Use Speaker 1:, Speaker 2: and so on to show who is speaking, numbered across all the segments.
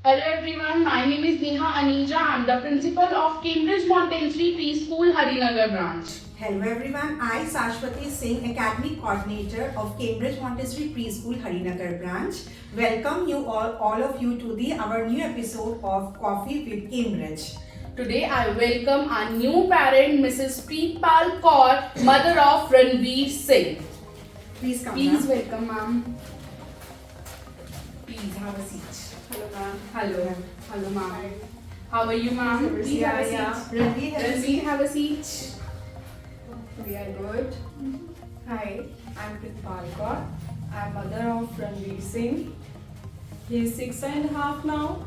Speaker 1: Hello everyone, my name is Neha Anija. I'm the principal of Cambridge Montessori Preschool Harinagar branch.
Speaker 2: Hello everyone, I Sashwati Singh, Academic Coordinator of Cambridge Montessori Preschool Harinagar branch. Welcome you all of you to our new episode of Coffee with Cambridge.
Speaker 1: Today I welcome our new parent, Mrs. Preetpal Kaur, mother of Ranveer Singh.
Speaker 2: Please come.
Speaker 1: Please welcome ma'am. Please have a seat.
Speaker 3: Hello, ma'am.
Speaker 1: Hello. Hello ma'am. How are you ma'am? Please have a seat.
Speaker 2: Ranveer,
Speaker 1: Have a seat.
Speaker 3: We are good. Hi, I'm Pritpal Kaur. I'm mother of Ranveer Singh. He is 6.5 now.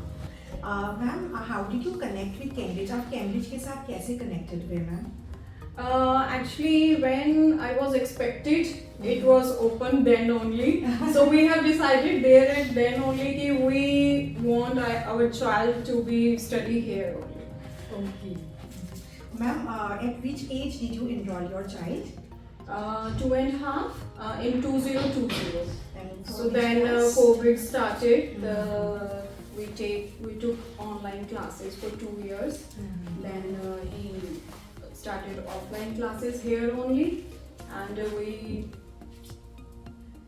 Speaker 2: Ma'am how did you connect with Cambridge? आप Cambridge के साथ कैसे connected हुए ma'am?
Speaker 3: Actually, when I was expected, it was open then only. So we have decided there and then only that we want our child to be study here only.
Speaker 2: Okay. Ma'am, at which age did you enroll your child?
Speaker 3: 2.5 in 2020.
Speaker 2: And
Speaker 3: So then COVID started. We took online classes for 2 years. Then he started offline classes here only, and we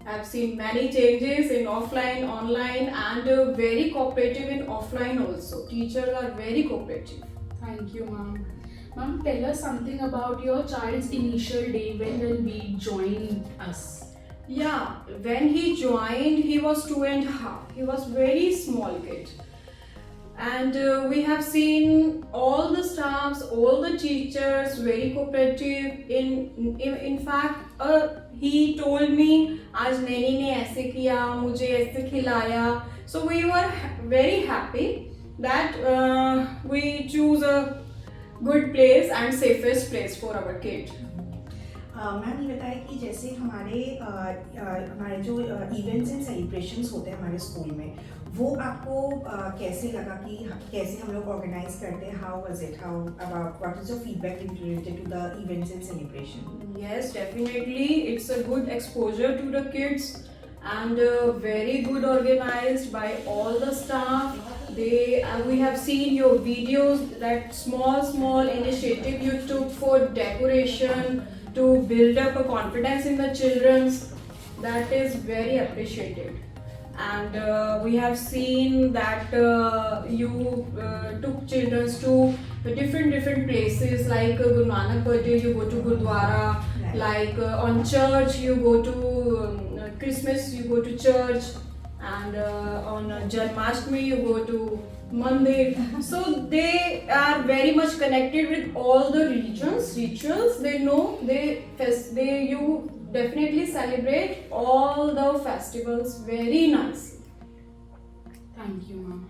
Speaker 3: have seen many changes in offline, online, and very cooperative in offline also. Teachers are very cooperative.
Speaker 1: Thank you ma'am. Ma'am, tell us something about your child's initial day when Ranveer joined us.
Speaker 3: Yeah, when he joined, he was 2.5. He was very small kid. And we have seen all the staffs, all the teachers very cooperative. In fact, he told me, आज नैनी ने ऐसे किया, मुझे ऐसे खिलाया. So we were very happy that we choose a good place and safest place for our kid.
Speaker 2: Ma'am ये बताएं कि जैसे हमारे जो इवेंट्स एंड सेलिब्रेशंस होते हैं हमारे स्कूल में, वो आपको कैसे लगा कि कैसे हम लोग ऑर्गेनाइज करते हैं? How was it? How about what is your feedback related to the events and celebration?
Speaker 3: Yes, definitely. It's a good exposure to the kids and very good organized by all the staff. We have seen your videos, that small initiative you took for decoration to build up a confidence in the children. That is very appreciated. And we have seen that you took children to different places, like Guru Nanak birthday you go to Gurdwara, like on church you go to Christmas you go to church, and on Janmashtami you go to Mandir. So they are very much connected with all the rituals. They know you definitely celebrate all the festivals very nicely.
Speaker 1: Thank you ma'am.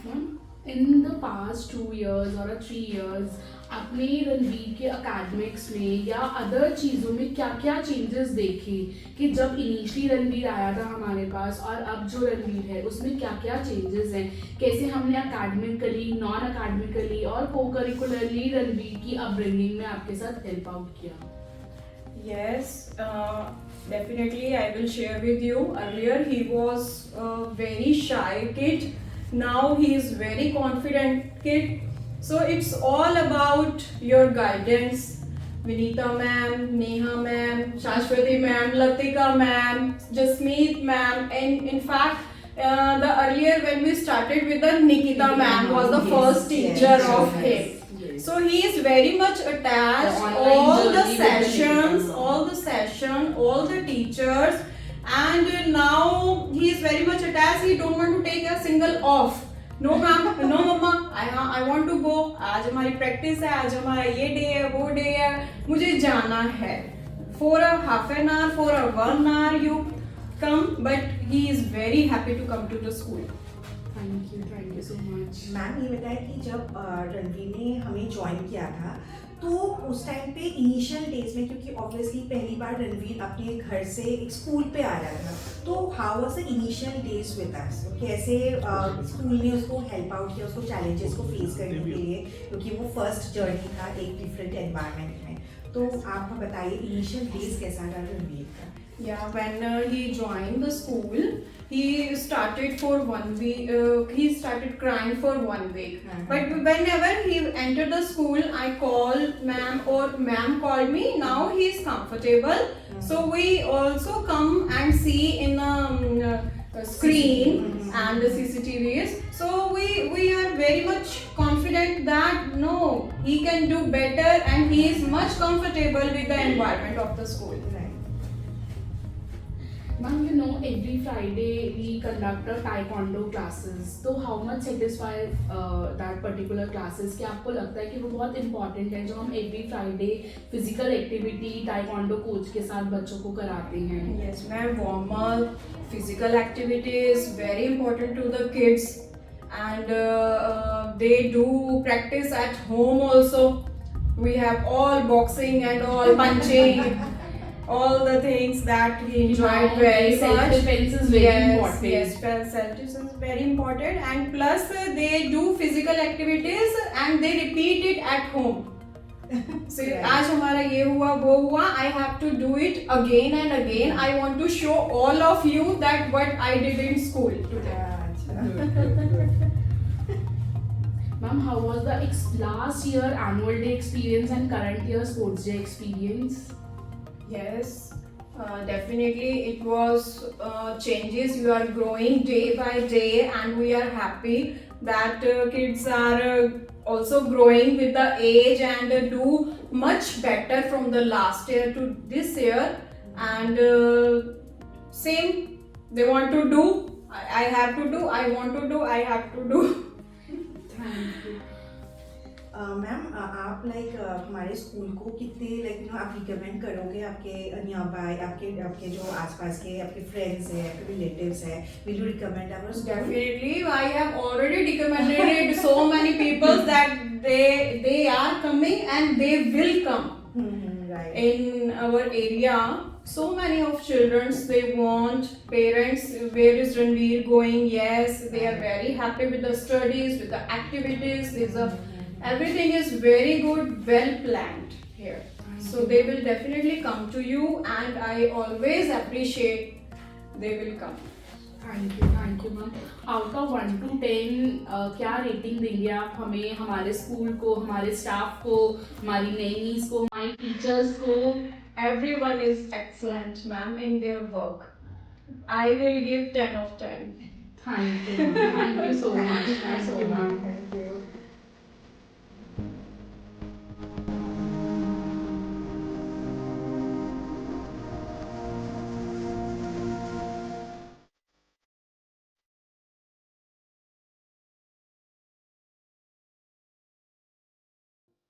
Speaker 1: Ma'am, in the past 2 years or 3 years, आपने रणवीर के academics में या other चीज़ों में क्या क्या changes देखे कि जब इनिशियली रणवीर आया था हमारे पास और अब जो रणवीर है उसमें क्या क्या चेंजेस हैं? कैसे हमने एकेडमिकली, नॉन एकेडमिकली और को करिकुलरली रणवीर की अपब्रिंगिंग में आपके साथ हेल्प आउट किया?
Speaker 3: Yes, definitely I will share with you. Earlier he was a very shy kid. Now he is very confident kid. So it's all about your guidance. Vinita ma'am, Neha ma'am, Shashwati ma'am, Latika ma'am, Jasmeet ma'am, and in fact, the earlier when we started with the Nikita ma'am was the first teacher of him. So he is very much attached. All the sessions, all the teachers, and now he is very much attached. He don't want to take a single off. No ma'am, no mama, I want to go. आज हमारी practice है, आज हमारा ये day है, वो day है, मुझे जाना है. For a half an hour, for a 1 hour you come, but he is very happy to come to the school.
Speaker 1: Thank you so much.
Speaker 2: Ma'am ये बताएं कि जब रणवीर ने हमें ज्वाइन किया था तो उस टाइम पे इनिशियल डेज में, क्योंकि ऑब्वियसली पहली बार रणवीर अपने घर से एक स्कूल पे आया था, तो how was the initial days with us? कैसे स्कूल ने उसको हेल्प आउट किया, उसको चैलेंजेस को फेस करने के लिए, क्योंकि वो फर्स्ट जर्नी था एक डिफरेंट एनवायरनमेंट में. तो आप बताइए इनिशियल डेज कैसा रहा रणवीर का?
Speaker 3: Yeah, when he joined the school, he started for 1 week. He started crying for 1 week. But whenever he entered the school, I call ma'am or ma'am called me. Now he is comfortable. So we also come and see in a screen and the CCTVs. So we are very much confident that no, he can do better and he is much comfortable with the environment of the school.
Speaker 1: Ma'am, you know, every Friday we conduct a taekwondo classes. So how much satisfied that particular classes? क्या आपको लगता है कि वो बहुत important है जो हम every Friday physical activity taekwondo coach के साथ बच्चों को कराते हैं?
Speaker 3: Yes, ma'am. Warm up, physical activity is very important to the kids, and they do practice at home also. We have all boxing and all punching, all the things that he enjoyed very much.
Speaker 1: Self-defense is very important.
Speaker 3: Yes, self-defense is very important, and plus they do physical activities and they repeat it at home. So आज हमारा ये हुआ वो हुआ, I have to do it again and again. I want to show all of you that what I did in school today.
Speaker 1: Ma'am, how was the last year annual day experience and current year sports day experience?
Speaker 3: Yes, definitely it was changes. We are growing day by day, and we are happy that kids are also growing with the age and do much better from the last year to this year. And same, they want to do. I have to do. I want to do. I have to do.
Speaker 1: Thank you.
Speaker 2: Ma'am आप like हमारे school को कितने like आप recommend करोगे आपके near by आपके जो आसपास के आपके फ्रेंड्स हैं आपके रिलेटिव्स हैं, will you recommend our school?
Speaker 3: Definitely, I have already recommended it so many people that they are coming and they will come.
Speaker 2: Right.
Speaker 3: In our area, so many of children, they want parents, where is Ranveer going? Yes, they are very happy with the studies, with the activities. Everything is very good, well planned here. So they will definitely come to you, and I always appreciate they will come.
Speaker 1: Thank you ma'am. Out of 1 to 10 क्या rating देंगे आप हमें, हमारे school को, हमारे staff को, हमारी nannies को, हमारी टीचर्स को?
Speaker 3: Everyone is excellent, ma'am, in their work. I will give 10 of 10.
Speaker 1: Thank you so much.
Speaker 2: Thank you, ma'am. Thank you.